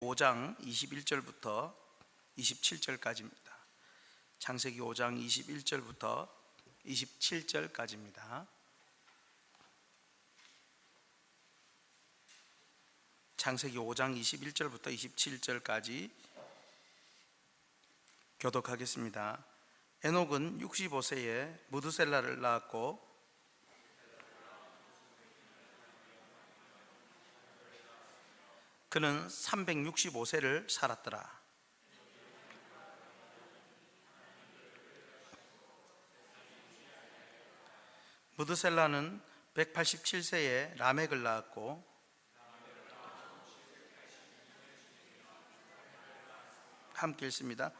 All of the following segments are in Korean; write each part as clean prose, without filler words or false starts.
5장 21절부터 27절까지입니다. 창세기 5장 21절부터 27절까지입니다. 창세기 5장 21절부터 27절까지 교독하겠습니다. 에녹은 65세에 무드셀라를 낳았고 그는 365세를 살았더라. 무드셀라는 187세에 라멕을 낳았고 함께 읽습니다.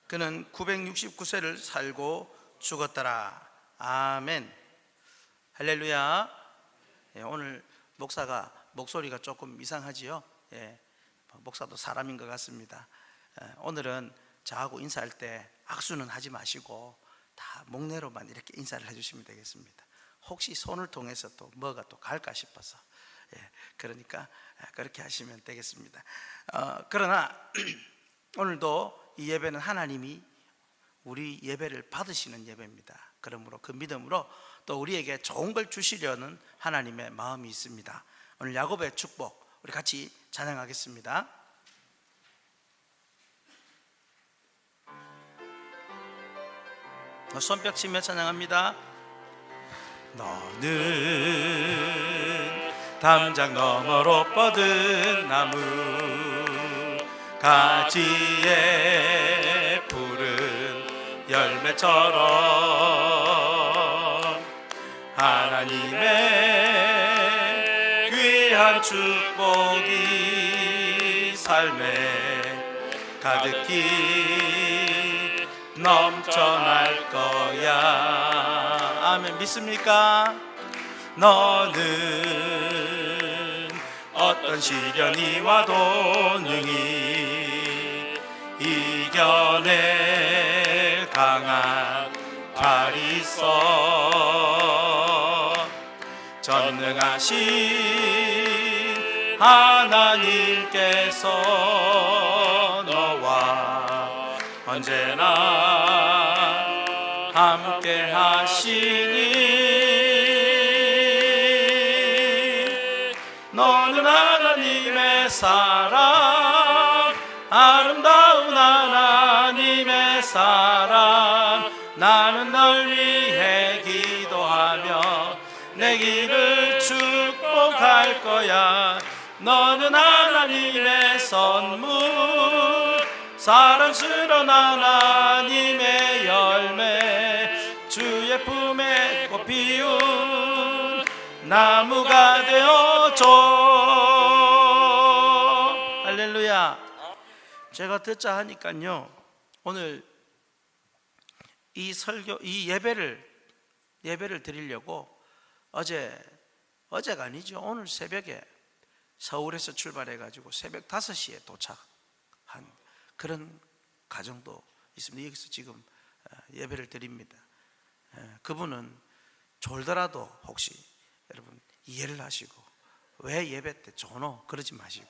그는 969세를 살고 죽었더라. 아멘. 할렐루야. 오늘 목사가 목소리가 조금 이상하지요? 목사도 사람인 것 같습니다. 오늘은 저하고 인사할 때 악수는 하지 마시고 다 목례로만 이렇게 인사를 해주시면 되겠습니다. 혹시 손을 통해서 또 뭐가 또 갈까 싶어서 그러니까 그렇게 하시면 되겠습니다. 그러나 오늘도 이 예배는 하나님이 우리 예배를 받으시는 예배입니다. 그러므로 그 믿음으로 또 우리에게 좋은 걸 주시려는 하나님의 마음이 있습니다. 오늘 야곱의 축복 우리 같이 찬양하겠습니다. 손뼉 치며 찬양합니다. 너는 담장 너머로 뻗은 나무 가지에 푸른 열매처럼 하나님의 귀한 축복이 삶에 가득히 넘쳐날 거야. 아멘. 믿습니까? 너는 어떤 시련이 와도 능히 이겨낼 강한 팔이 있어. 전능하신 하나님께서 너와 언제나 함께 하시니 너는 하나님의 사람, 아름다운 하나님의 사람. 나는 널 위해 기도하며 내 길을 축복할 거야. 너는 하나님의 선물, 사랑스러운 하나님의 열매, 주의 품에 꽃 피운 나무가 되어줘. 할렐루야. 제가 듣자 하니까요, 오늘 이 설교, 이 예배를 드리려고 어제가 아니죠. 오늘 새벽에 서울에서 출발해가지고 새벽 5시에 도착한 그런 가정도 있습니다. 여기서 지금 예배를 드립니다. 그분은 졸더라도 혹시 여러분 이해를 하시고 왜 예배 때 조노 그러지 마시고,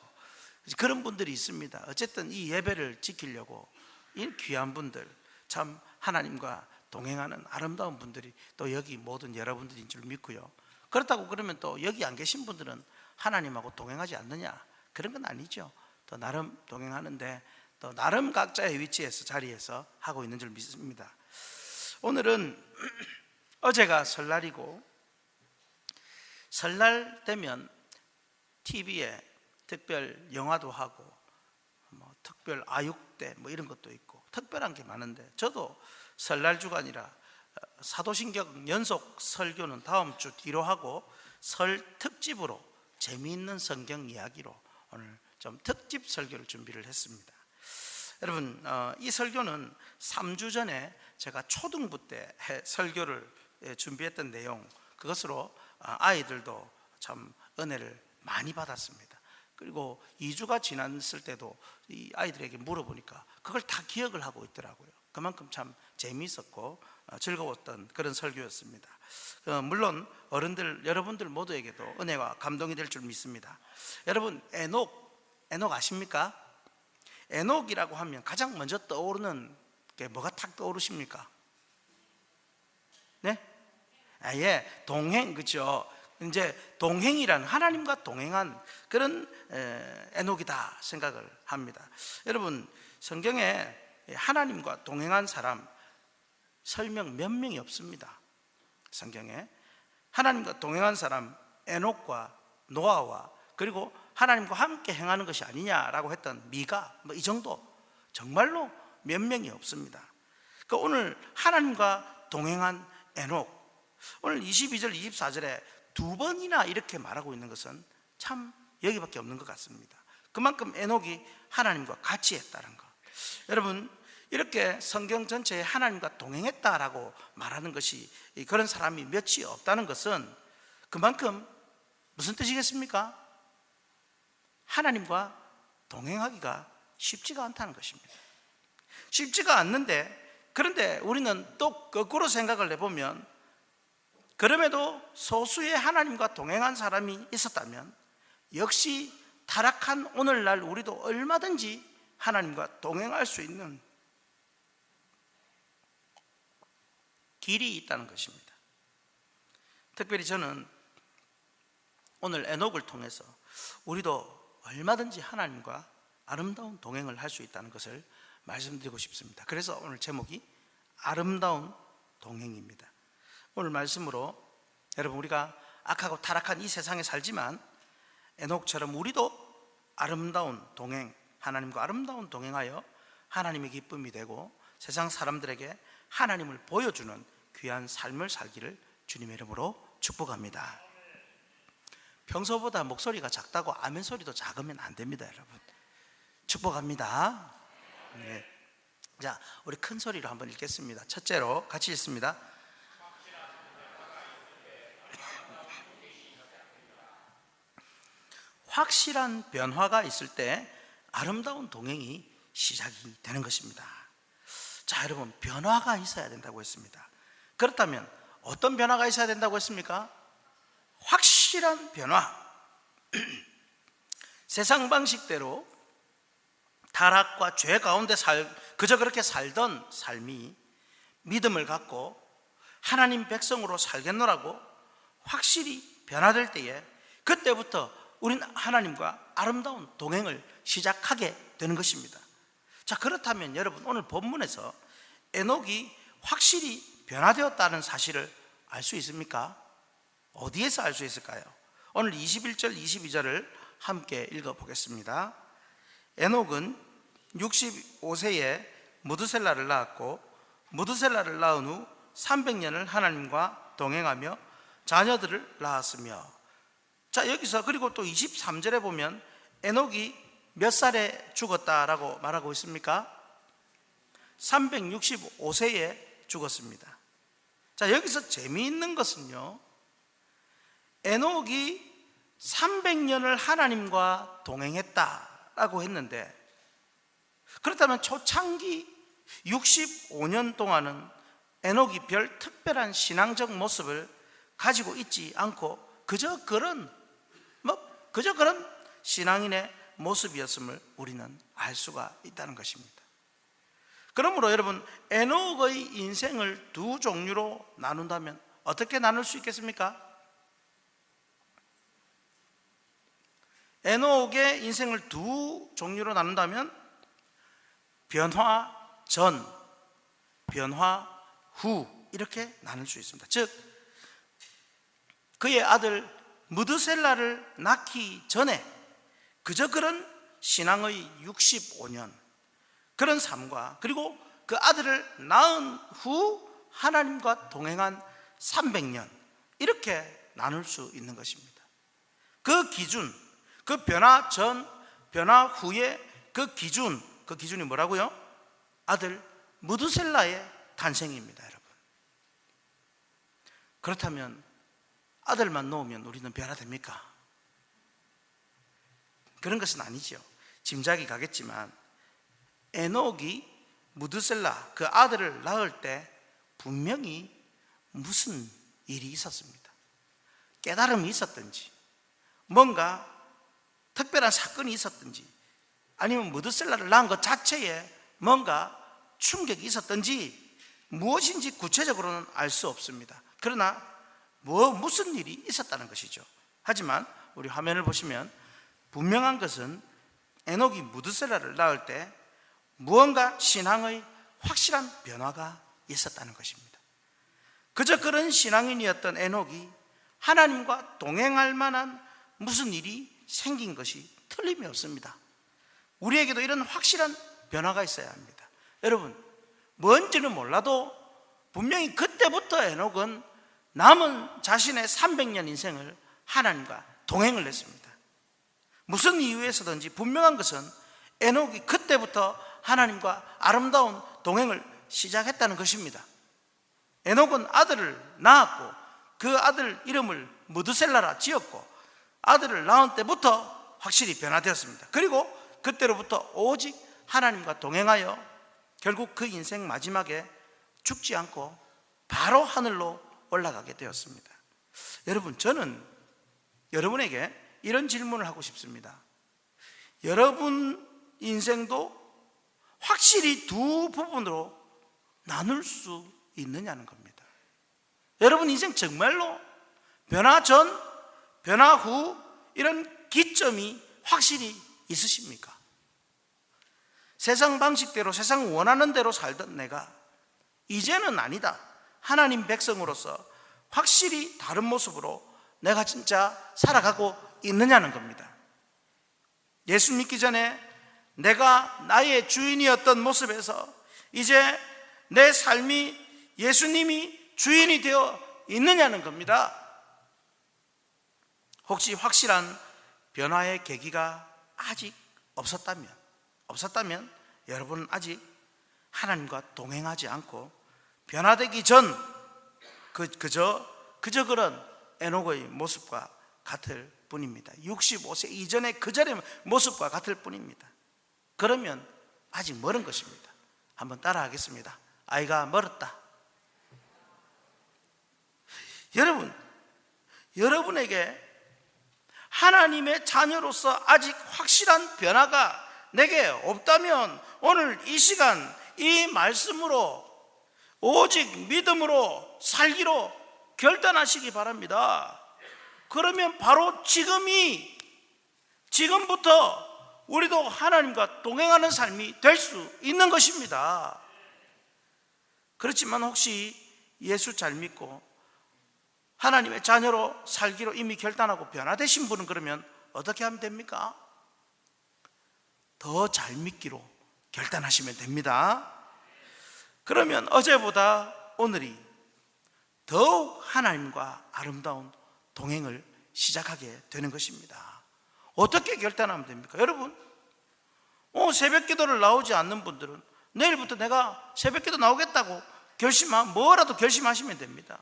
그런 분들이 있습니다. 어쨌든 이 예배를 지키려고 이 귀한 분들, 참 하나님과 동행하는 아름다운 분들이 또 여기 모든 여러분들인 줄 믿고요. 그렇다고 그러면 또 여기 안 계신 분들은 하나님하고 동행하지 않느냐, 그런 건 아니죠. 또 나름 동행하는데 또 나름 각자의 위치에서 자리에서 하고 있는 줄 믿습니다. 오늘은 어제가 설날이고 설날 되면 TV에 특별 영화도 하고 특별 아육대 이런 것도 있고 특별한 게 많은데, 저도 설날 주간이라 사도신경 연속 설교는 다음 주 뒤로 하고 설 특집으로 재미있는 성경 이야기로 오늘 좀 특집 설교를 준비를 했습니다. 여러분, 이 설교는 3주 전에 제가 초등부 때 설교를 준비했던 내용, 그것으로 아이들도 참 은혜를 많이 받았습니다. 그리고 2주가 지났을 때도 이 아이들에게 물어보니까 그걸 다 기억을 하고 있더라고요. 그만큼 참 재미있었고 즐거웠던 그런 설교였습니다. 물론 어른들 여러분들 모두에게도 은혜와 감동이 될 줄 믿습니다. 여러분, 에녹 아십니까? 에녹이라고 하면 가장 먼저 떠오르는 게 뭐가 탁 떠오르십니까? 네? 예, 동행, 그죠? 이제 동행이란 하나님과 동행한 그런 에녹이다 생각을 합니다. 여러분, 성경에 하나님과 동행한 사람 설명 몇 명이 없습니다. 성경에 하나님과 동행한 사람 에녹과 노아와 그리고 하나님과 함께 행하는 것이 아니냐라고 했던 미가 뭐 이 정도, 정말로 몇 명이 없습니다. 그러니까 오늘 하나님과 동행한 에녹, 오늘 22절 24절에 두 번이나 이렇게 말하고 있는 것은 참 여기밖에 없는 것 같습니다. 그만큼 에녹이 하나님과 같이 했다는 것. 여러분, 이렇게 성경 전체에 하나님과 동행했다라고 말하는 것이, 그런 사람이 몇이 없다는 것은 그만큼 무슨 뜻이겠습니까? 하나님과 동행하기가 쉽지가 않다는 것입니다. 쉽지가 않는데, 그런데 우리는 또 거꾸로 생각을 해보면, 그럼에도 소수의 하나님과 동행한 사람이 있었다면 역시 타락한 오늘날 우리도 얼마든지 하나님과 동행할 수 있는 길이 있다는 것입니다. 특별히 저는 오늘 에녹을 통해서 우리도 얼마든지 하나님과 아름다운 동행을 할 수 있다는 것을 말씀드리고 싶습니다. 그래서 오늘 제목이 아름다운 동행입니다. 오늘 말씀으로 여러분, 우리가 악하고 타락한 이 세상에 살지만 에녹처럼 우리도 아름다운 동행, 하나님과 아름다운 동행하여 하나님의 기쁨이 되고 세상 사람들에게 하나님을 보여주는 귀한 삶을 살기를 주님의 이름으로 축복합니다. 평소보다 목소리가 작다고 아멘 소리도 작으면 안 됩니다, 여러분. 축복합니다. 네. 자, 우리 큰 소리로 한번 읽겠습니다. 첫째로 같이 읽습니다. 확실한 변화가 있을 때 아름다운 동행이 시작이 되는 것입니다. 자, 여러분, 변화가 있어야 된다고 했습니다. 그렇다면 어떤 변화가 있어야 된다고 했습니까? 확실한 변화. 세상 방식대로 타락과 죄 가운데 그저 그렇게 살던 삶이 믿음을 갖고 하나님 백성으로 살겠노라고 확실히 변화될 때에, 그때부터 우리는 하나님과 아름다운 동행을 시작하게 되는 것입니다. 자, 그렇다면 여러분, 오늘 본문에서 에녹이 확실히 변화되었다는 사실을 알 수 있습니까? 어디에서 알 수 있을까요? 오늘 21절 22절을 함께 읽어보겠습니다. 에녹은 65세에 무드셀라를 낳았고 무드셀라를 낳은 후 300년을 하나님과 동행하며 자녀들을 낳았으며. 자, 여기서 그리고 또 23절에 보면 에녹이 몇 살에 죽었다라고 말하고 있습니까? 365세에 죽었습니다. 자, 여기서 재미있는 것은요, 에녹이 300년을 하나님과 동행했다라고 했는데, 그렇다면 초창기 65년 동안은 에녹이 별 특별한 신앙적 모습을 가지고 있지 않고 그저 그런 신앙인의 모습이었음을 우리는 알 수가 있다는 것입니다. 그러므로 여러분, 에녹의 인생을 두 종류로 나눈다면 어떻게 나눌 수 있겠습니까? 에녹의 인생을 두 종류로 나눈다면 변화 전, 변화 후 이렇게 나눌 수 있습니다. 즉, 그의 아들 무드셀라를 낳기 전에 그저 그런 신앙의 65년 그런 삶과, 그리고 그 아들을 낳은 후 하나님과 동행한 300년, 이렇게 나눌 수 있는 것입니다. 그 기준, 그 변화 전, 변화 후의 그 기준이 뭐라고요? 아들 무드셀라의 탄생입니다, 여러분. 그렇다면 아들만 놓으면 우리는 변화됩니까? 그런 것은 아니죠. 짐작이 가겠지만 에녹이 무드셀라 그 아들을 낳을 때 분명히 무슨 일이 있었습니다. 깨달음이 있었든지 뭔가 특별한 사건이 있었든지 아니면 무드셀라를 낳은 것 자체에 뭔가 충격이 있었던지 무엇인지 구체적으로는 알 수 없습니다. 그러나 무슨 일이 있었다는 것이죠. 하지만 우리 화면을 보시면 분명한 것은 에녹이 무드셀라를 낳을 때 무언가 신앙의 확실한 변화가 있었다는 것입니다. 그저 그런 신앙인이었던 에녹이 하나님과 동행할 만한 무슨 일이 생긴 것이 틀림이 없습니다. 우리에게도 이런 확실한 변화가 있어야 합니다. 여러분, 뭔지는 몰라도 분명히 그때부터 에녹은 남은 자신의 300년 인생을 하나님과 동행을 했습니다. 무슨 이유에서든지 분명한 것은 에녹이 그때부터 하나님과 아름다운 동행을 시작했다는 것입니다. 에녹은 아들을 낳았고 그 아들 이름을 무드셀라라 지었고 아들을 낳은 때부터 확실히 변화되었습니다. 그리고 그때로부터 오직 하나님과 동행하여 결국 그 인생 마지막에 죽지 않고 바로 하늘로 올라가게 되었습니다. 여러분, 저는 여러분에게 이런 질문을 하고 싶습니다. 여러분 인생도 확실히 두 부분으로 나눌 수 있느냐는 겁니다. 여러분 인생 정말로 변화 전, 변화 후 이런 기점이 확실히 있으십니까? 세상 방식대로 세상 원하는 대로 살던 내가 이제는 아니다, 하나님 백성으로서 확실히 다른 모습으로 내가 진짜 살아가고 있느냐는 겁니다. 예수 믿기 전에 내가 나의 주인이었던 모습에서 이제 내 삶이 예수님이 주인이 되어 있느냐는 겁니다. 혹시 확실한 변화의 계기가 아직 없었다면 여러분은 아직 하나님과 동행하지 않고 변화되기 전 그저 그런 에녹의 모습과 같을 뿐입니다. 65세 이전의 그 전의 모습과 같을 뿐입니다. 그러면 아직 멀은 것입니다. 한번 따라하겠습니다. 아이가 멀었다. 여러분에게 하나님의 자녀로서 아직 확실한 변화가 내게 없다면 오늘 이 시간 이 말씀으로 오직 믿음으로 살기로 결단하시기 바랍니다. 그러면 바로 지금부터 우리도 하나님과 동행하는 삶이 될 수 있는 것입니다. 그렇지만 혹시 예수 잘 믿고 하나님의 자녀로 살기로 이미 결단하고 변화되신 분은 그러면 어떻게 하면 됩니까? 더 잘 믿기로 결단하시면 됩니다. 그러면 어제보다 오늘이 더욱 하나님과 아름다운 동행을 시작하게 되는 것입니다. 어떻게 결단하면 됩니까? 여러분, 새벽 기도를 나오지 않는 분들은 내일부터 내가 새벽 기도 나오겠다고 뭐라도 결심하시면 됩니다.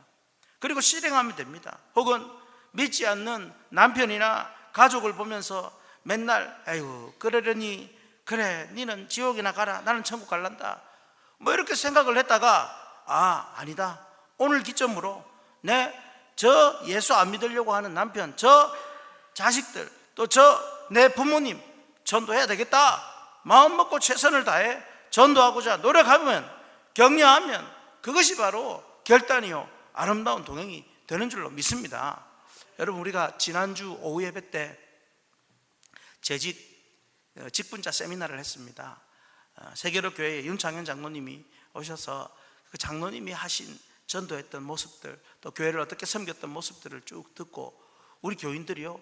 그리고 실행하면 됩니다. 혹은 믿지 않는 남편이나 가족을 보면서 맨날 아이고 그러려니 그래 니는 지옥이나 가라 나는 천국 갈란다 뭐 이렇게 생각을 했다가 아니다, 오늘 기점으로 저 예수 안 믿으려고 하는 남편, 저 자식들, 또 내 부모님 전도해야 되겠다, 마음 먹고 최선을 다해 전도하고자 노력하면 격려하면 그것이 바로 결단이요 아름다운 동행이 되는 줄로 믿습니다. 여러분, 우리가 지난주 오후 예배 때 직분자 세미나를 했습니다. 세계로 교회의 윤창현 장로님이 오셔서 그 장로님이 하신 전도했던 모습들, 또 교회를 어떻게 섬겼던 모습들을 쭉 듣고 우리 교인들이요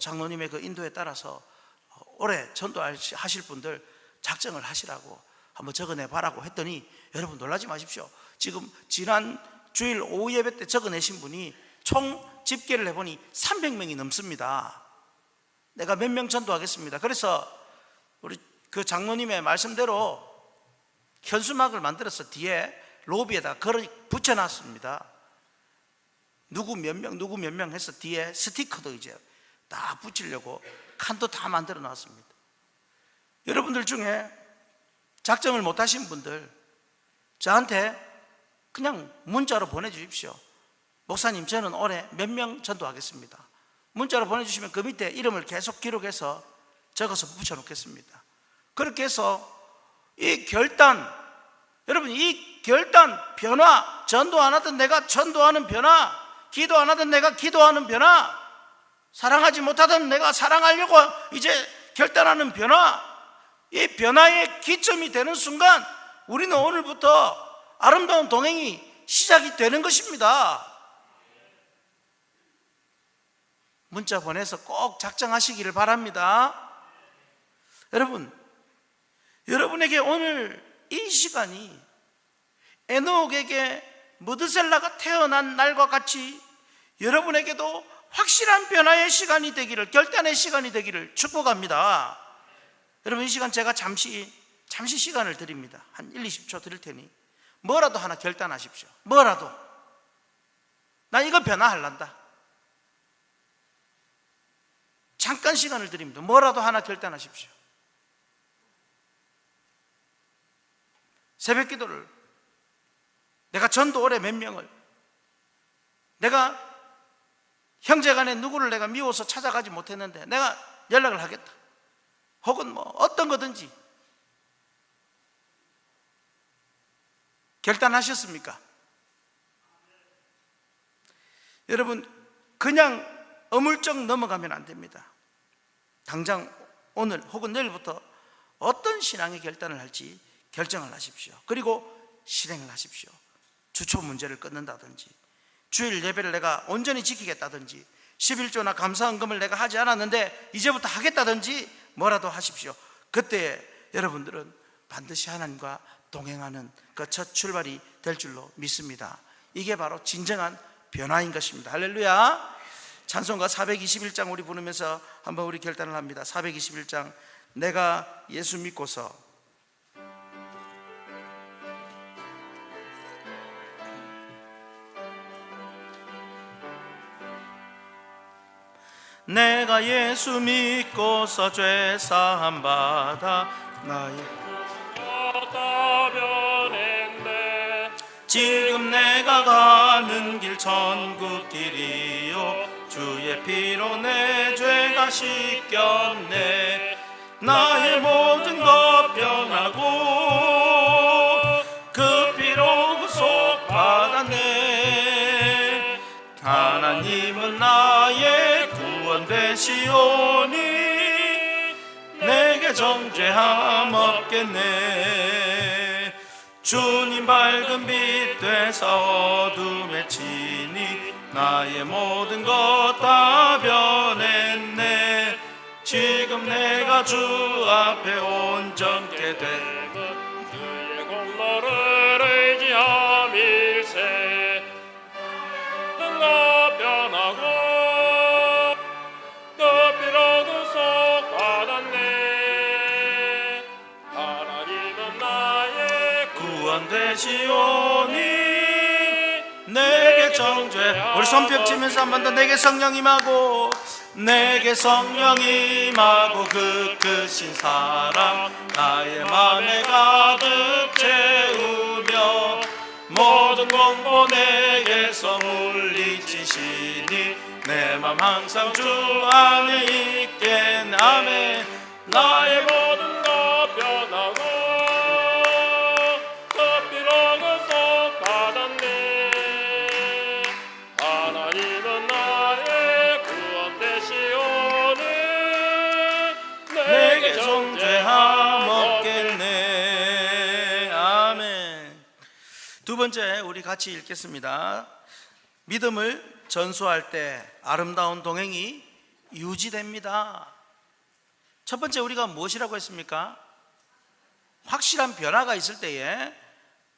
장로님의 그 인도에 따라서 올해 전도하실 분들 작정을 하시라고 한번 적어내 봐라고 했더니 여러분 놀라지 마십시오. 지금 지난 주일 오후 예배 때 적어내신 분이 총 집계를 해보니 300명이 넘습니다. 내가 몇 명 전도하겠습니다. 그래서 우리 그 장로님의 말씀대로 현수막을 만들어서 뒤에 로비에다 붙여놨습니다. 누구 몇 명 해서 뒤에 스티커도 이제 다 붙이려고 칸도 다 만들어 놨습니다. 여러분들 중에 작정을 못 하신 분들 저한테 그냥 문자로 보내주십시오. 목사님, 저는 올해 몇 명 전도하겠습니다. 문자로 보내주시면 그 밑에 이름을 계속 기록해서 적어서 붙여놓겠습니다. 그렇게 해서 이 결단, 여러분 이 결단, 변화, 전도 안 하던 내가 전도하는 변화, 기도 안 하던 내가 기도하는 변화, 사랑하지 못하던 내가 사랑하려고 이제 결단하는 변화, 이 변화의 기점이 되는 순간 우리는 오늘부터 아름다운 동행이 시작이 되는 것입니다. 문자 보내서 꼭 작정하시기를 바랍니다. 여러분, 여러분에게 오늘 이 시간이 에녹에게 무드셀라가 태어난 날과 같이 여러분에게도 확실한 변화의 시간이 되기를, 결단의 시간이 되기를 축복합니다. 여러분, 이 시간 제가 잠시 시간을 드립니다. 한 1, 20초 드릴 테니 뭐라도 하나 결단하십시오. 뭐라도 나 이거 변화하란다. 잠깐 시간을 드립니다. 뭐라도 하나 결단하십시오. 새벽 기도를, 내가 전도 올해 몇 명을, 내가 형제간에 누구를 내가 미워서 찾아가지 못했는데 내가 연락을 하겠다, 혹은 뭐 어떤 거든지 결단하셨습니까? 여러분, 그냥 어물쩍 넘어가면 안 됩니다. 당장 오늘 혹은 내일부터 어떤 신앙의 결단을 할지 결정을 하십시오. 그리고 실행을 하십시오. 주초 문제를 끊는다든지, 주일 예배를 내가 온전히 지키겠다든지, 11조나 감사헌금을 내가 하지 않았는데 이제부터 하겠다든지 뭐라도 하십시오. 그때 여러분들은 반드시 하나님과 동행하는 그 첫 출발이 될 줄로 믿습니다. 이게 바로 진정한 변화인 것입니다. 할렐루야. 찬송가 421장 우리 부르면서 한번 우리 결단을 합니다. 421장, 내가 예수 믿고서 내가 예수 믿고서 죄 사함 받아 나의 변했네. 지금 내가 가는 길 천국 길이요 주의 피로 내 죄가 씻겼네. 나의 모든 것 변하고 그 피로 구속 받았네. 하나님은 나의 구원 되시오니 내게 정죄함 없겠네. 주님 밝은 빛 되사 어둠에 치니 나의 모든 것 다 변했네. 지금 내가 주 앞에 온전케 되면 주의 공로를 의지함일세. 내가 변하고 그 피로 구속 받았네. 하나님은 나의 구원 되시오니 내게 정죄. 우리 손뼉 치면서 한 번 더, 내게 성령 임하고, 내게 성령 임하고 그 크신 사랑 나의 맘에 가득 채우며 모든 공포 내게서 물리치시니 내 맘 항상 주 안에 있겠네. 아멘. 나의 모든 것 변하고 그 피로 구속 받았네. 하나님은 나의 구원 되시오니 내게 정죄함 없겠네. 아멘. 두 번째 우리 같이 읽겠습니다. 믿음을 전수할 때 아름다운 동행이 유지됩니다. 첫 번째 우리가 무엇이라고 했습니까? 확실한 변화가 있을 때에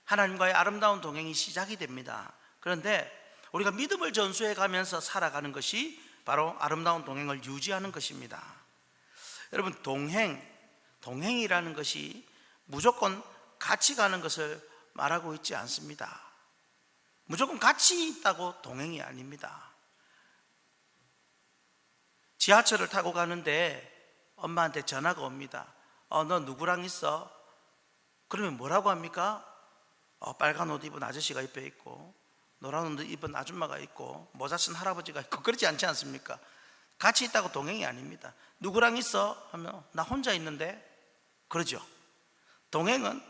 하나님과의 아름다운 동행이 시작이 됩니다. 그런데 우리가 믿음을 전수해 가면서 살아가는 것이 바로 아름다운 동행을 유지하는 것입니다. 여러분, 동행이라는 것이 무조건 같이 가는 것을 말하고 있지 않습니다. 무조건 같이 있다고 동행이 아닙니다. 지하철을 타고 가는데 엄마한테 전화가 옵니다. 너 누구랑 있어? 그러면 뭐라고 합니까? 빨간 옷 입은 아저씨가 옆에 있고 노란 옷 입은 아줌마가 있고 모자 쓴 할아버지가 있고 그렇지 않지 않습니까? 같이 있다고 동행이 아닙니다. 누구랑 있어? 하면 나 혼자 있는데. 그러죠. 동행은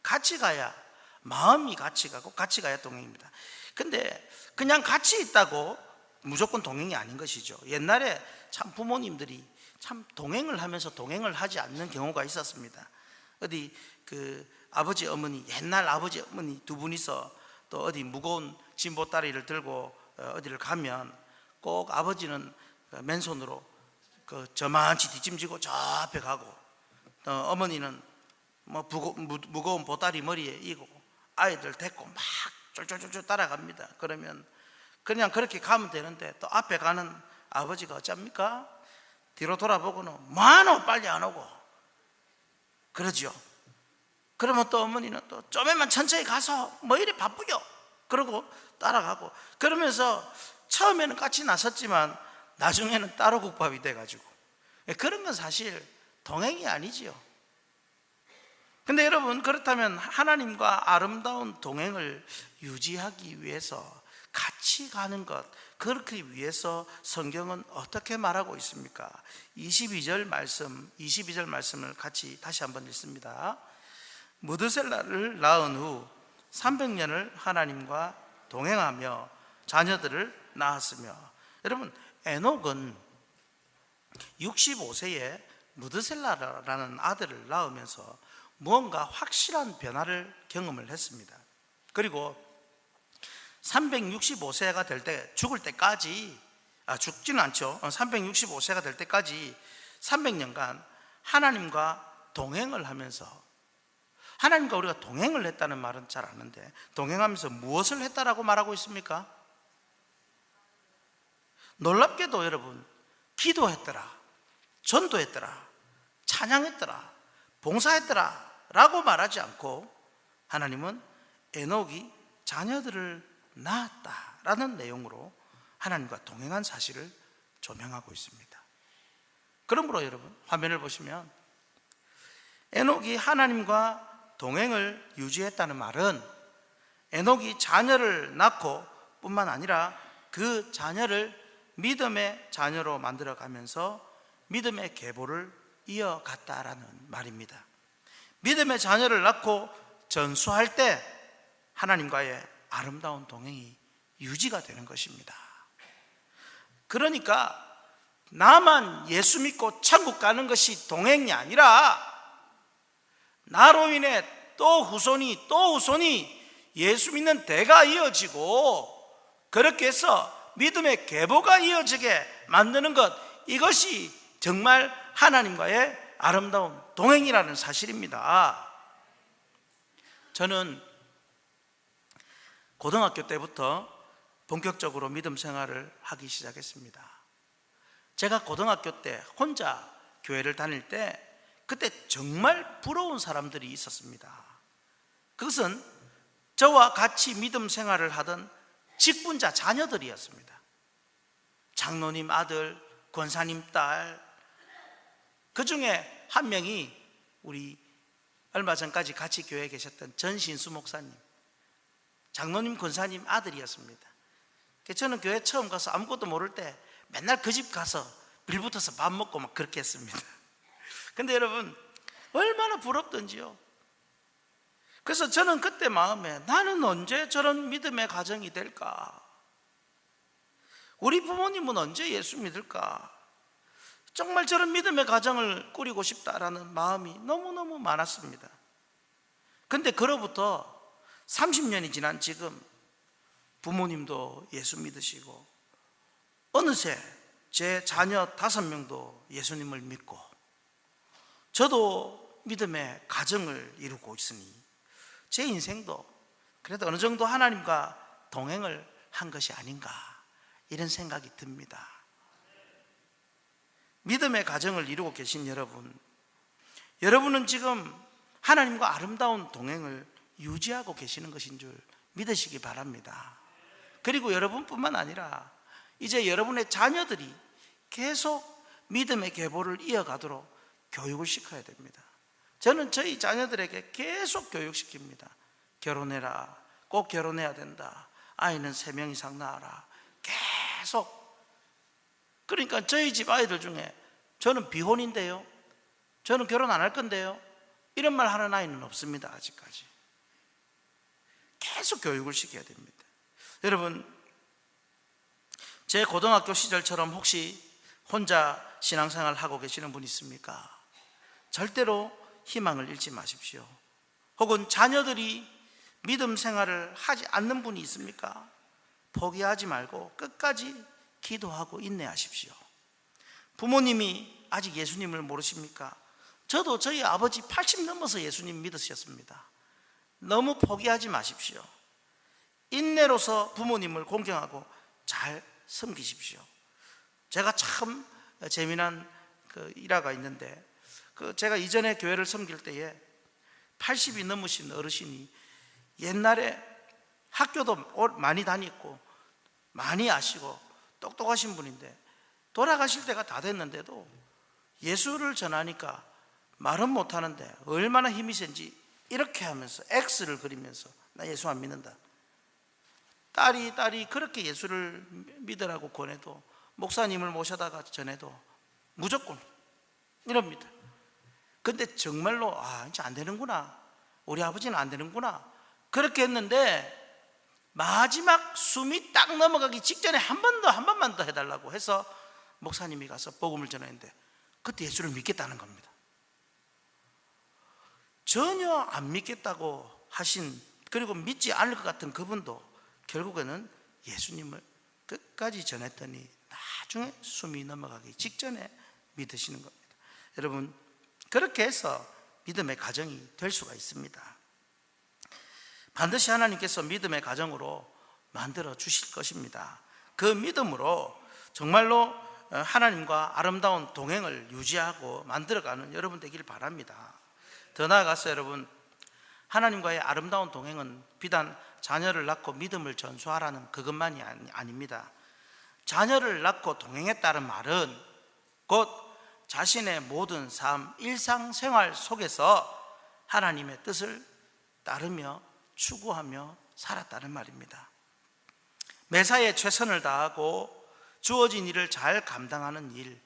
같이 가야, 마음이 같이 가고 같이 가야 동행입니다. 근데 그냥 같이 있다고 무조건 동행이 아닌 것이죠. 옛날에 참 부모님들이 참 동행을 하면서 동행을 하지 않는 경우가 있었습니다. 어디 그 아버지 어머니, 옛날 아버지 어머니 두 분이서 또 어디 무거운 짐보따리를 들고 어디를 가면 꼭 아버지는 맨손으로 그 저만치 뒷짐지고 저 앞에 가고, 어머니는 뭐 무거운 보따리 머리에 이고 아이들 데리고 막 쫄쫄쫄쫄 따라갑니다. 그러면 그냥 그렇게 가면 되는데 또 앞에 가는 아버지가 어쩝니까? 뒤로 돌아보고는 뭐하노 빨리 안 오고 그러죠. 그러면 또 어머니는 또 좀만 천천히 가서 뭐 이리 바쁘죠. 그러고 따라가고, 그러면서 처음에는 같이 나섰지만 나중에는 따로 국밥이 돼가지고, 그런 건 사실 동행이 아니지요. 근데 여러분, 그렇다면 하나님과 아름다운 동행을 유지하기 위해서 같이 가는 것, 그렇게 위해서 성경은 어떻게 말하고 있습니까? 22절 말씀을 같이 다시 한번 읽습니다. 무드셀라를 낳은 후 300년을 하나님과 동행하며 자녀들을 낳았으며, 여러분, 에녹은 65세에 무드셀라라는 아들을 낳으면서 무언가 확실한 변화를 경험을 했습니다. 그리고 365세가 될 때, 죽을 때까지, 죽지는 않죠. 365세가 될 때까지 300년간 하나님과 동행을 하면서, 하나님과 우리가 동행을 했다는 말은 잘 아는데, 동행하면서 무엇을 했다라고 말하고 있습니까? 놀랍게도 여러분, 기도했더라, 전도했더라, 찬양했더라, 봉사했더라 라고 말하지 않고 하나님은 에녹이 자녀들을 낳았다라는 내용으로 하나님과 동행한 사실을 조명하고 있습니다. 그러므로 여러분, 화면을 보시면 에녹이 하나님과 동행을 유지했다는 말은 에녹이 자녀를 낳고 뿐만 아니라 그 자녀를 믿음의 자녀로 만들어가면서 믿음의 계보를 이어갔다라는 말입니다. 믿음의 자녀를 낳고 전수할 때 하나님과의 아름다운 동행이 유지가 되는 것입니다. 그러니까 나만 예수 믿고 천국 가는 것이 동행이 아니라 나로 인해 또 후손이 예수 믿는 대가 이어지고, 그렇게 해서 믿음의 계보가 이어지게 만드는 것, 이것이 정말 하나님과의 아름다운 동행이라는 사실입니다. 저는 고등학교 때부터 본격적으로 믿음 생활을 하기 시작했습니다. 제가 고등학교 때 혼자 교회를 다닐 때 그때 정말 부러운 사람들이 있었습니다. 그것은 저와 같이 믿음 생활을 하던 직분자 자녀들이었습니다. 장로님 아들, 권사님 딸, 그 중에 한 명이 우리 얼마 전까지 같이 교회에 계셨던 전신수 목사님, 장로님 권사님 아들이었습니다. 저는 교회 처음 가서 아무것도 모를 때 맨날 그 집 가서 빌붙어서 밥 먹고 막 그렇게 했습니다. 근데 여러분, 얼마나 부럽던지요. 그래서 저는 그때 마음에, 나는 언제 저런 믿음의 가정이 될까? 우리 부모님은 언제 예수 믿을까? 정말 저런 믿음의 가정을 꾸리고 싶다라는 마음이 너무너무 많았습니다. 근데 그로부터 30년이 지난 지금 부모님도 예수 믿으시고 어느새 제 자녀 5명도 예수님을 믿고 저도 믿음의 가정을 이루고 있으니 제 인생도 그래도 어느 정도 하나님과 동행을 한 것이 아닌가, 이런 생각이 듭니다. 믿음의 가정을 이루고 계신 여러분은 지금 하나님과 아름다운 동행을 유지하고 계시는 것인 줄 믿으시기 바랍니다. 그리고 여러분뿐만 아니라 이제 여러분의 자녀들이 계속 믿음의 계보를 이어가도록 교육을 시켜야 됩니다. 저는 저희 자녀들에게 계속 교육시킵니다. 결혼해라, 꼭 결혼해야 된다, 아이는 3명 이상 낳아라, 계속. 그러니까 저희 집 아이들 중에 저는 비혼인데요, 저는 결혼 안 할 건데요, 이런 말 하는 아이는 없습니다. 아직까지. 계속 교육을 시켜야 됩니다. 여러분, 제 고등학교 시절처럼 혹시 혼자 신앙생활 하고 계시는 분 있습니까? 절대로 희망을 잃지 마십시오. 혹은 자녀들이 믿음 생활을 하지 않는 분이 있습니까? 포기하지 말고 끝까지 기도하고 인내하십시오. 부모님이 아직 예수님을 모르십니까? 저도 저희 아버지 80 넘어서 예수님 믿으셨습니다. 너무 포기하지 마십시오. 인내로서 부모님을 공경하고 잘 섬기십시오. 제가 참 재미난 일화가 있는데, 제가 이전에 교회를 섬길 때에 80이 넘으신 어르신이 옛날에 학교도 많이 다녔고 많이 아시고 똑똑하신 분인데 돌아가실 때가 다 됐는데도 예수를 전하니까 말은 못하는데 얼마나 힘이 센지 이렇게 하면서 X를 그리면서 나 예수 안 믿는다. 딸이 그렇게 예수를 믿으라고 권해도, 목사님을 모셔다가 전해도 무조건 이럽니다. 근데 정말로 이제 안 되는구나, 우리 아버지는 안 되는구나, 그렇게 했는데 마지막 숨이 딱 넘어가기 직전에 한 번만 더 해달라고 해서 목사님이 가서 복음을 전했는데 그때 예수를 믿겠다는 겁니다. 전혀 안 믿겠다고 하신, 그리고 믿지 않을 것 같은 그분도 결국에는 예수님을 끝까지 전했더니 나중에 숨이 넘어가기 직전에 믿으시는 겁니다. 여러분, 그렇게 해서 믿음의 가정이 될 수가 있습니다. 반드시 하나님께서 믿음의 가정으로 만들어 주실 것입니다. 그 믿음으로 정말로 하나님과 아름다운 동행을 유지하고 만들어가는 여러분 되길 바랍니다. 더 나아가서 여러분, 하나님과의 아름다운 동행은 비단 자녀를 낳고 믿음을 전수하라는 그것만이 아닙니다. 자녀를 낳고 동행했다는 말은 곧 자신의 모든 삶, 일상생활 속에서 하나님의 뜻을 따르며 추구하며 살았다는 말입니다. 매사에 최선을 다하고 주어진 일을 잘 감당하는 일,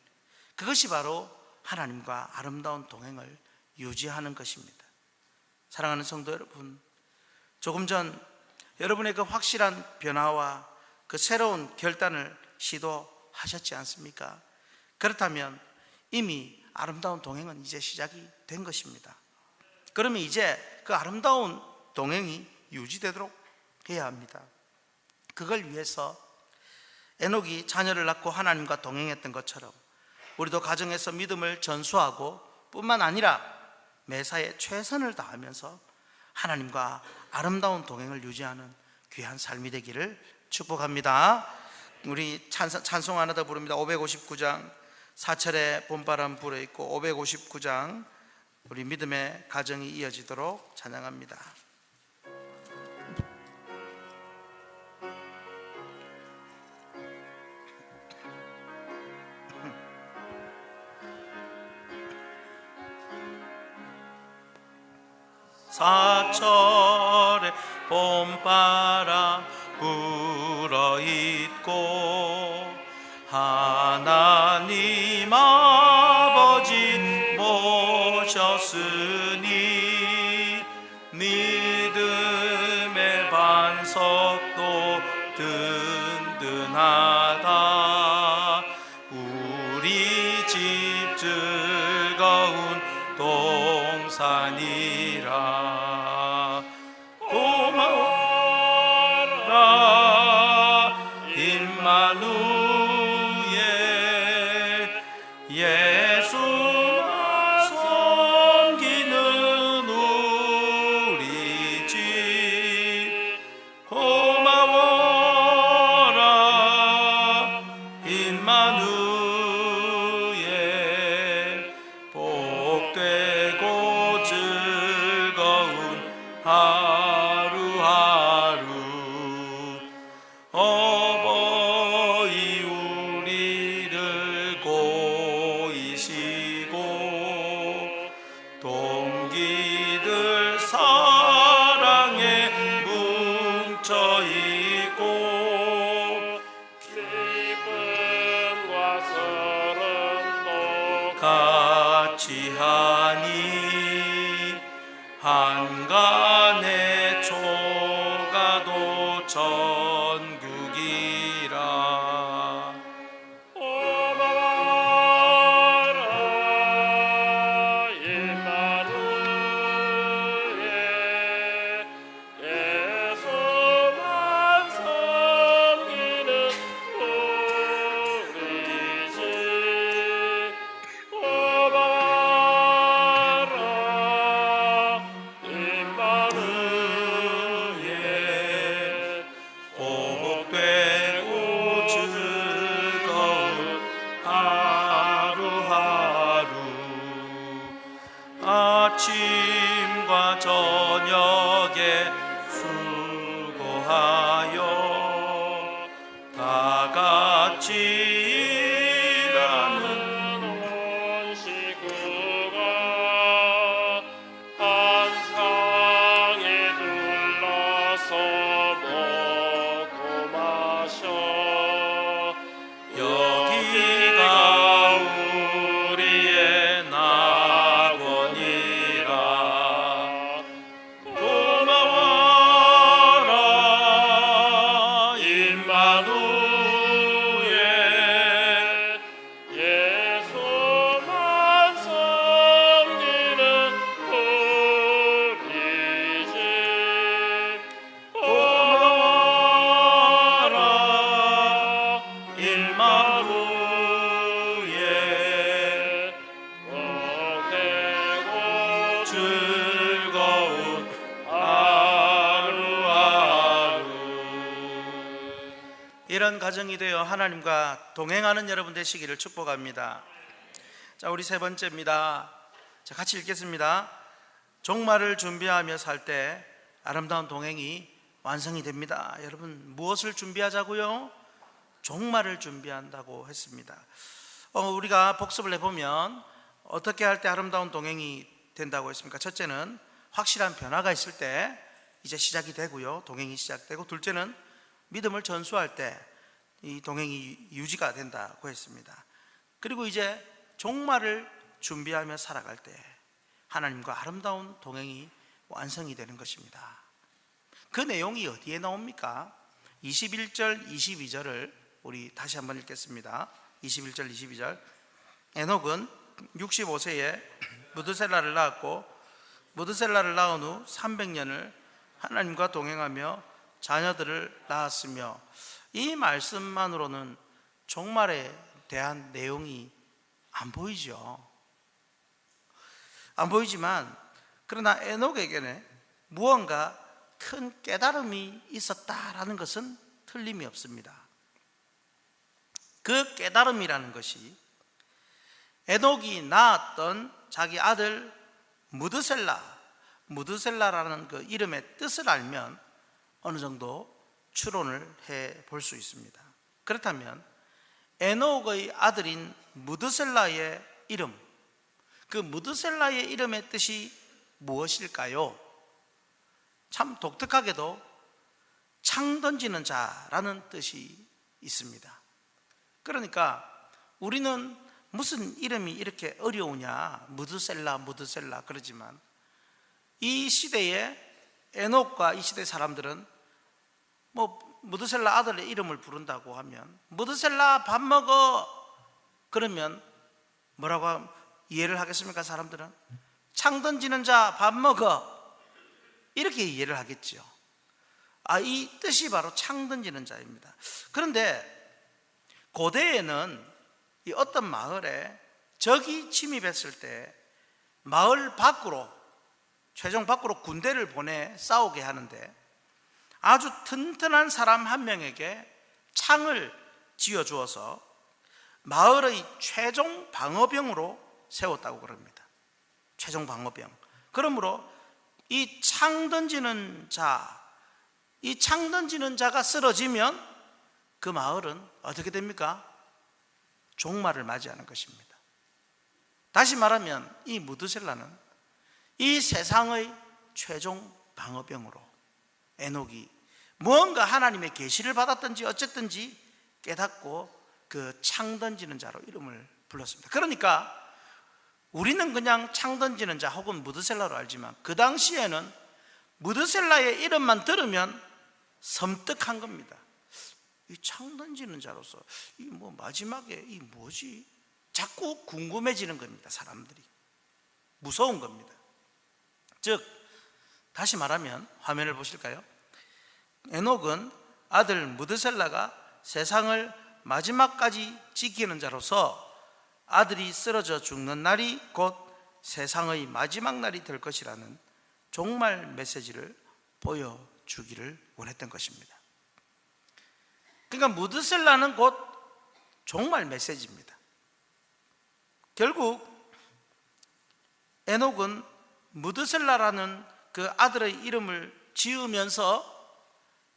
그것이 바로 하나님과 아름다운 동행을 유지하는 것입니다. 사랑하는 성도 여러분, 조금 전 여러분의 그 확실한 변화와 그 새로운 결단을 시도하셨지 않습니까? 그렇다면 이미 아름다운 동행은 이제 시작이 된 것입니다. 그러면 이제 그 아름다운 동행이 유지되도록 해야 합니다. 그걸 위해서 에녹이 자녀를 낳고 하나님과 동행했던 것처럼 우리도 가정에서 믿음을 전수하고 뿐만 아니라 매사에 최선을 다하면서 하나님과 아름다운 동행을 유지하는 귀한 삶이 되기를 축복합니다. 우리 찬송 하나 더 부릅니다. 559장 사철의 봄바람 불어있고 559장 우리 믿음의 가정이 이어지도록 찬양합니다. 사철의 봄바람 불어있고 하나님 아버지 모셨으니 믿음의 반석도 든든하다. 우리 집 즐거운 동산이라. 고마워라 임마누엘, 예수만 섬기는 우리 집. 고마워라 임마누엘, 복되고 즐거운 하루하루. 어버이 우리를 고이시고 동기들 사랑에 뭉쳐있고 기쁨과 서름도 같이 하니 한간의 초가도 전국이라. 오마와라 임마누엘 예수만 섬기는 우리 집. 오마와라 임마누엘 복되고 즐거운 하루하루. 아침과 저녁에 수고하여 다 같이 일하는 온 식구가 한 상에 둘러서 먹고 마셔. 여기가 우리의 낙원이라. 고마워라 임마누엘 예수만 섬기는 우리 집. 고마워라 임마누엘 복되고 즐거운 하루하루. 이런 가정이 되어 하나님과 동행하는 여러분 되시기를 축복합니다. 자, 우리 세 번째입니다. 자, 같이 읽겠습니다. 종말을 준비하며 살 때 아름다운 동행이 완성이 됩니다. 여러분, 무엇을 준비하자고요? 종말을 준비한다고 했습니다. 우리가 복습을 해보면 어떻게 할 때 아름다운 동행이 된다고 했습니까? 첫째는 확실한 변화가 있을 때 이제 시작이 되고요, 동행이 시작되고, 둘째는 믿음을 전수할 때 이 동행이 유지가 된다고 했습니다. 그리고 이제 종말을 준비하며 살아갈 때 하나님과 아름다운 동행이 완성이 되는 것입니다. 그 내용이 어디에 나옵니까? 21절, 22절을 우리 다시 한번 읽겠습니다. 21절, 22절. 에녹은 65세에 무드셀라를 낳았고, 무드셀라를 낳은 후 300년을 하나님과 동행하며 자녀들을 낳았으며. 이 말씀만으로는 종말에 대한 내용이 안 보이죠. 안 보이지만, 그러나 에녹에게는 무언가 큰 깨달음이 있었다라는 것은 틀림이 없습니다. 그 깨달음이라는 것이 에녹이 낳았던 자기 아들 무드셀라라는 그 이름의 뜻을 알면 어느 정도 추론을 해 볼 수 있습니다. 그렇다면 에녹의 아들인 무드셀라의 이름, 그 무드셀라의 이름의 뜻이 무엇일까요? 참 독특하게도 창 던지는 자라는 뜻이 있습니다. 그러니까 우리는 무슨 이름이 이렇게 어려우냐, 무드셀라 그러지만 이 시대에 에녹과 이 시대 사람들은 무드셀라 아들의 이름을 부른다고 하면, 무드셀라 밥 먹어 그러면 뭐라고 이해를 하겠습니까? 사람들은 창 던지는 자 밥 먹어 이렇게 이해를 하겠죠. 이 뜻이 바로 창 던지는 자입니다. 그런데 고대에는 이 어떤 마을에 적이 침입했을 때 마을 밖으로, 최종 밖으로 군대를 보내 싸우게 하는데 아주 튼튼한 사람 한 명에게 창을 지어주어서 마을의 최종 방어병으로 세웠다고 그럽니다. 최종 방어병. 그러므로 이 창 던지는 자가 쓰러지면 그 마을은 어떻게 됩니까? 종말을 맞이하는 것입니다. 다시 말하면 이 무드셀라는 이 세상의 최종 방어병으로 에녹이 무언가 하나님의 계시를 받았든지 어쨌든지 깨닫고 그 창 던지는 자로 이름을 불렀습니다. 그러니까 우리는 그냥 창 던지는 자 혹은 무드셀라로 알지만 그 당시에는 무드셀라의 이름만 들으면 섬뜩한 겁니다. 이 창 던지는 자로서 이 뭐 마지막에 이 뭐지? 자꾸 궁금해지는 겁니다. 사람들이 무서운 겁니다. 즉 다시 말하면 화면을 보실까요? 에녹은 아들 무드셀라가 세상을 마지막까지 지키는 자로서 아들이 쓰러져 죽는 날이 곧 세상의 마지막 날이 될 것이라는 종말 메시지를 보여주기를 원했던 것입니다. 그러니까 무드셀라는 곧 종말 메시지입니다. 결국 에녹은 무드셀라라는 그 아들의 이름을 지으면서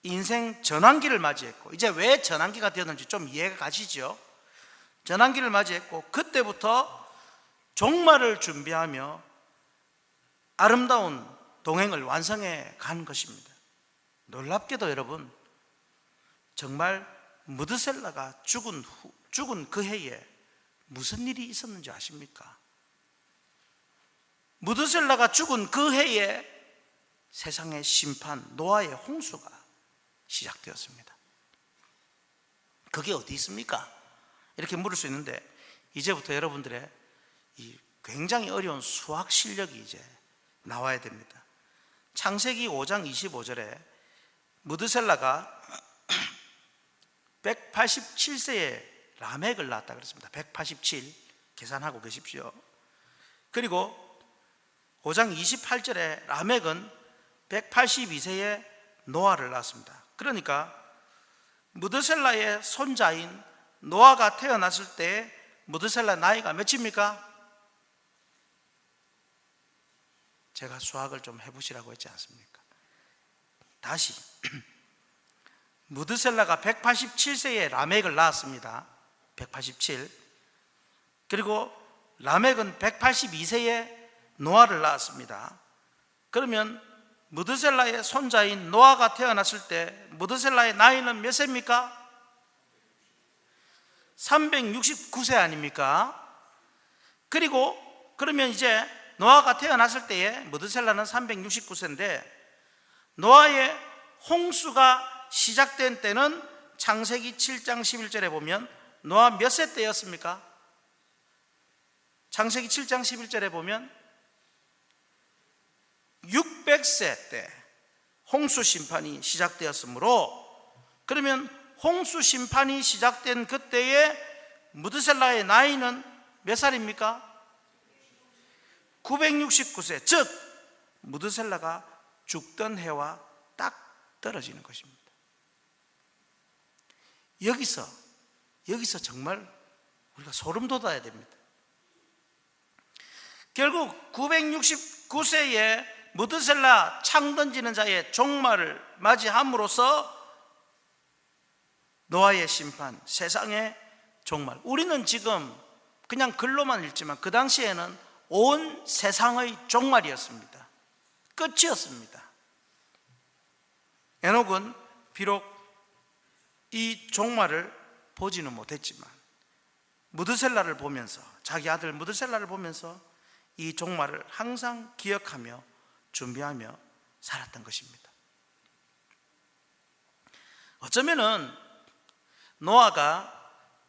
인생 전환기를 맞이했고, 이제 왜 전환기가 되었는지 좀 이해가 가시죠? 전환기를 맞이했고 그때부터 종말을 준비하며 아름다운 동행을 완성해 간 것입니다. 놀랍게도 여러분, 정말 무드셀라가 죽은 그 해에 무슨 일이 있었는지 아십니까? 무드셀라가 죽은 그 해에 세상의 심판, 노아의 홍수가 시작되었습니다. 그게 어디 있습니까? 이렇게 물을 수 있는데, 이제부터 여러분들의 이 굉장히 어려운 수학 실력이 이제 나와야 됩니다. 창세기 5장 25절에 무드셀라가 187세에 라멕을 낳았다 그랬습니다. 187 계산하고 계십시오. 그리고 5장 28절에 라멕은 182세에 노아를 낳았습니다. 그러니까 무드셀라의 손자인 노아가 태어났을 때 무드셀라 나이가 몇입니까? 제가 수학을 좀 해보시라고 했지 않습니까? 다시 무드셀라가 187세에 라멕을 낳았습니다. 187. 그리고 라멕은 182세에 노아를 낳았습니다. 그러면 무드셀라의 손자인 노아가 태어났을 때 무드셀라의 나이는 몇 세입니까? 369세 아닙니까? 그리고 그러면 이제 노아가 태어났을 때에 무드셀라는 369세인데 노아의 홍수가 시작된 때는 창세기 7장 11절에 보면 노아 몇 세 때였습니까? 창세기 7장 11절에 보면 600세 때 홍수 심판이 시작되었으므로, 그러면 홍수 심판이 시작된 그때에 무드셀라의 나이는 몇 살입니까? 969세, 즉 무드셀라가 죽던 해와 딱 떨어지는 것입니다. 여기서 정말 우리가 소름 돋아야 됩니다. 결국 969세에 무드셀라 창 던지는 자의 종말을 맞이함으로써 노아의 심판, 세상의 종말. 우리는 지금 그냥 글로만 읽지만 그 당시에는 온 세상의 종말이었습니다. 끝이었습니다. 에녹은 비록 이 종말을 보지는 못했지만 무드셀라를 보면서, 자기 아들 무드셀라를 보면서 이 종말을 항상 기억하며 준비하며 살았던 것입니다. 어쩌면은 노아가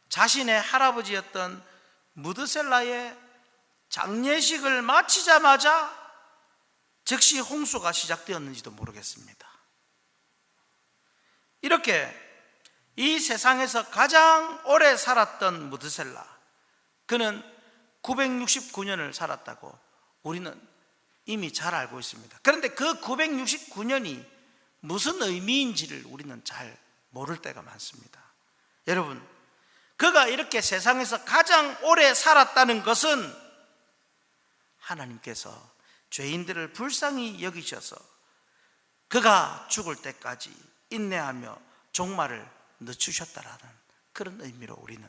자신의 할아버지였던 무드셀라의 장례식을 마치자마자 즉시 홍수가 시작되었는지도 모르겠습니다. 이렇게 이 세상에서 가장 오래 살았던 무드셀라, 그는 969년을 살았다고 우리는 이미 잘 알고 있습니다. 그런데 그 969년이 무슨 의미인지를 우리는 잘 모를 때가 많습니다. 여러분, 그가 이렇게 세상에서 가장 오래 살았다는 것은 하나님께서 죄인들을 불쌍히 여기셔서 그가 죽을 때까지 인내하며 종말을 늦추셨다라는 그런 의미로 우리는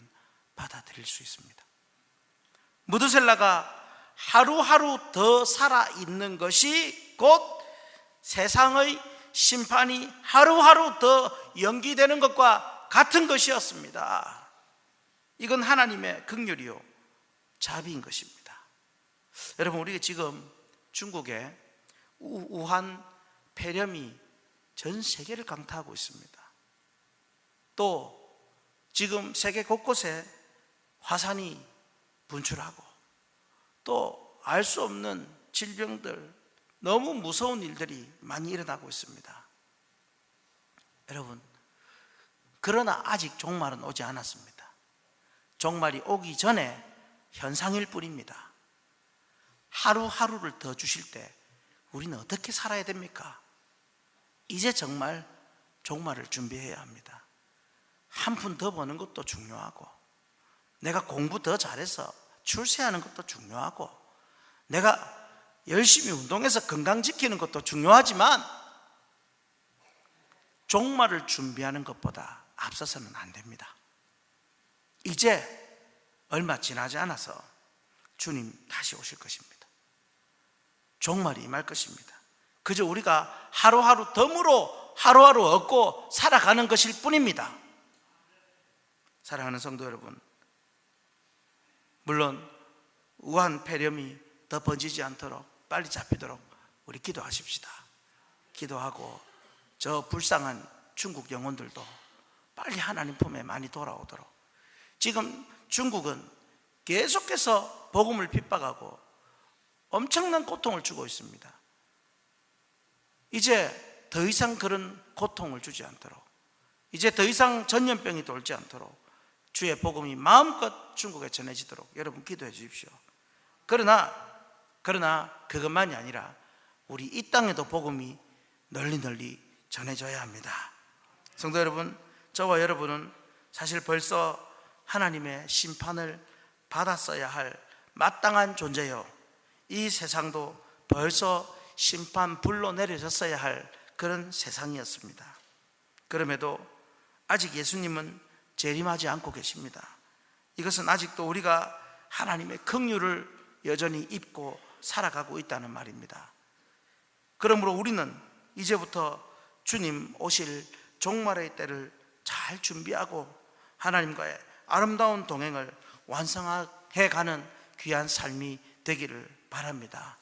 받아들일 수 있습니다. 무드셀라가 하루하루 더 살아있는 것이 곧 세상의 심판이 하루하루 더 연기되는 것과 같은 것이었습니다. 이건 하나님의 긍휼이요 자비인 것입니다. 여러분, 우리가 지금 중국에 우한 폐렴이 전 세계를 강타하고 있습니다. 또 지금 세계 곳곳에 화산이 분출하고 또 알 수 없는 질병들, 너무 무서운 일들이 많이 일어나고 있습니다. 여러분, 그러나 아직 종말은 오지 않았습니다. 종말이 오기 전에 현상일 뿐입니다. 하루하루를 더 주실 때 우리는 어떻게 살아야 됩니까? 이제 정말 종말을 준비해야 합니다. 한 푼 더 버는 것도 중요하고, 내가 공부 더 잘해서 출세하는 것도 중요하고, 내가 열심히 운동해서 건강 지키는 것도 중요하지만 종말을 준비하는 것보다 앞서서는 안 됩니다. 이제 얼마 지나지 않아서 주님 다시 오실 것입니다. 종말이 임할 것입니다. 그저 우리가 하루하루 덤으로 하루하루 얻고 살아가는 것일 뿐입니다. 사랑하는 성도 여러분, 물론 우한 폐렴이 더 번지지 않도록 빨리 잡히도록 우리 기도하십시다. 기도하고 저 불쌍한 중국 영혼들도 빨리 하나님 품에 많이 돌아오도록. 지금 중국은 계속해서 복음을 핍박하고 엄청난 고통을 주고 있습니다. 이제 더 이상 그런 고통을 주지 않도록, 이제 더 이상 전염병이 돌지 않도록 주의 복음이 마음껏 중국에 전해지도록 여러분 기도해 주십시오. 그러나 그것만이 아니라 우리 이 땅에도 복음이 널리 전해져야 합니다. 성도 여러분, 저와 여러분은 사실 벌써 하나님의 심판을 받았어야 할 마땅한 존재요, 이 세상도 벌써 심판 불로 내려졌어야 할 그런 세상이었습니다. 그럼에도 아직 예수님은 재림하지 않고 계십니다. 이것은 아직도 우리가 하나님의 긍휼을 여전히 입고 살아가고 있다는 말입니다. 그러므로 우리는 이제부터 주님 오실 종말의 때를 잘 준비하고 하나님과의 아름다운 동행을 완성해 가는 귀한 삶이 되기를 바랍니다.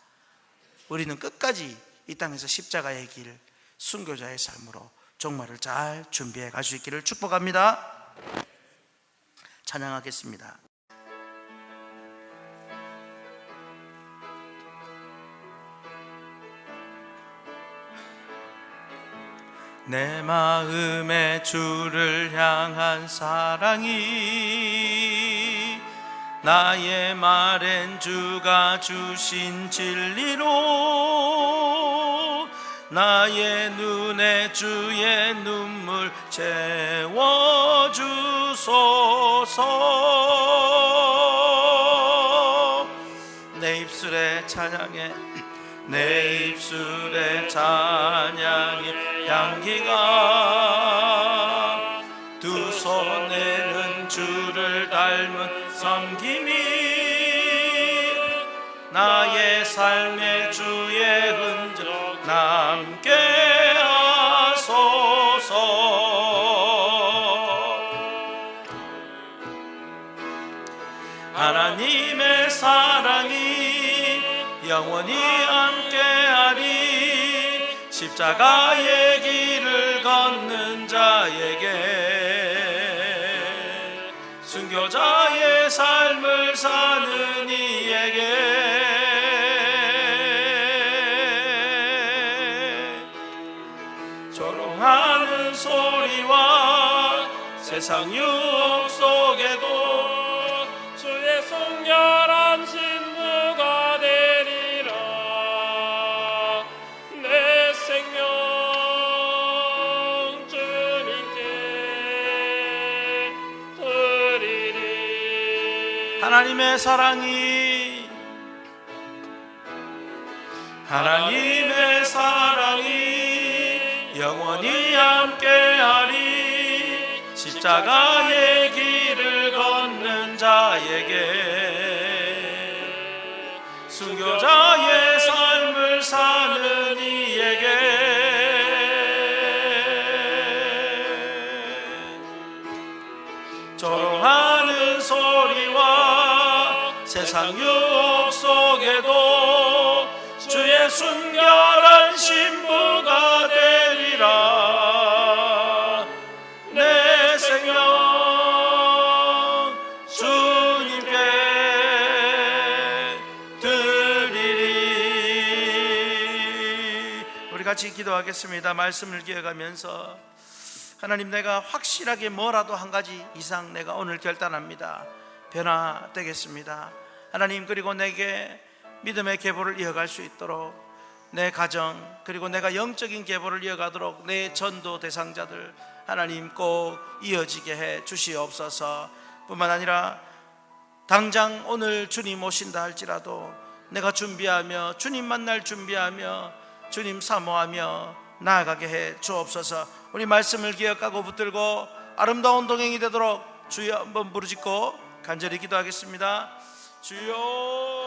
우리는 끝까지 이 땅에서 십자가의 길, 순교자의 삶으로 종말을 잘 준비해 갈 수 있기를 축복합니다. 찬양하겠습니다. 내 마음에 주를 향한 사랑이 나의 말엔 주가 주신 진리로 나의 눈에 주의 눈물 채워주소서. 내 입술의 찬양에 내 입술의 찬양의 향기가 두 손에는 주를 닮은 섬김이 나의 삶의 주의 흔적 남게 하소서. 하나님의 사랑이 영원히 함께하리. 십자가의 길을 걷는 자에게 순교자의 삶을 사는 이에게 조롱하는 소리와 세상 유혹 속에도 주의 순결한 신부가 되리라. 내 생명 주님께 드리리. 하나님의 사랑이 영원히 함께하리. 십자가의 길을 걷는 자에게 순교자의 삶을 사는 이에게 조롱하는 소리와 세상 유혹 속에도 주의 순결한 신부가 되리라. 내 생명 주님께 드리리. 우리 같이 기도하겠습니다. 말씀을 기억하면서 하나님, 내가 확실하게 뭐라도 한 가지 이상 내가 오늘 결단합니다. 변화되겠습니다. 하나님, 그리고 내게 믿음의 계보를 이어갈 수 있도록 내 가정, 그리고 내가 영적인 계보를 이어가도록 내 전도 대상자들 하나님 꼭 이어지게 해 주시옵소서. 뿐만 아니라 당장 오늘 주님 오신다 할지라도 내가 준비하며 주님 만날 준비하며 주님 사모하며 나아가게 해 주옵소서. 우리 말씀을 기억하고 붙들고 아름다운 동행이 되도록 주여 한번 부르짖고 간절히 기도하겠습니다. 주여